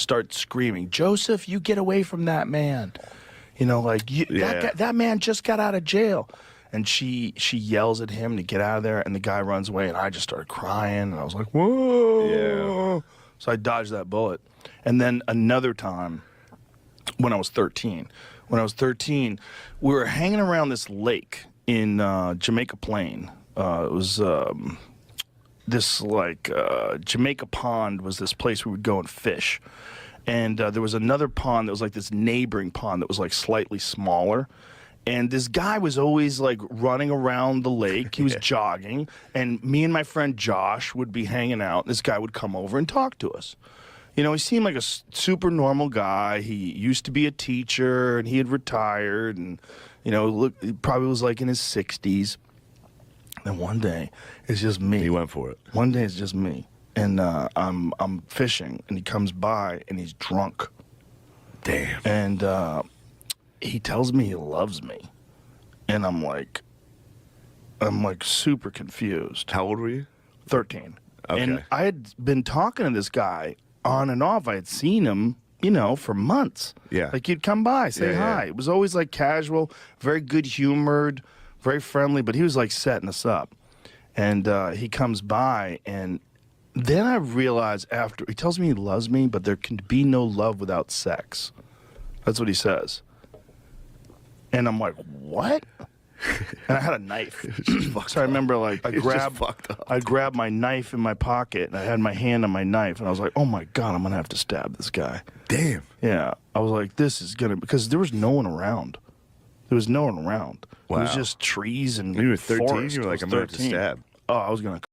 start screaming, "Joseph, you get away from that man." You know, like that man just got out of jail. And she yells at him to get out of there, and the guy runs away, and I just started crying, and I was like, whoa. Yeah. So I dodged that bullet. And then another time, when I was 13, we were hanging around this lake in Jamaica Plain. It was this, like, Jamaica Pond was this place we would go and fish. And there was another pond that was like this neighboring pond that was like slightly smaller. And this guy was always like running around the lake. He was jogging, and me and my friend Josh would be hanging out. This guy would come over and talk to us. You know, he seemed like a super normal guy. He used to be a teacher, and he had retired, and, you know, look, he probably was like in his 60s. And one day, it's just me. He went for it. One day, it's just me. And I'm fishing, and he comes by, and he's drunk. Damn. And he tells me he loves me, and I'm like super confused. How old were you? 13. Okay. And I had been talking to this guy on and off. I had seen him, you know, for months. Yeah. Like, he'd come by, say hi. It was always like casual, very good humored, very friendly, but he was like setting us up. And he comes by, and then I realize after, he tells me he loves me, but there can be no love without sex. That's what he says. And I'm like, what? And I had a knife. So I remember, like, I grabbed my knife in my pocket, and I had my hand on my knife, and I was like, oh my God, I'm going to have to stab this guy. Damn. Yeah. I was like, this is going to, because there was no one around. There was no one around. Wow. It was just trees and You were 13? forest. You were like, I'm going to have to stab. Oh, I was going to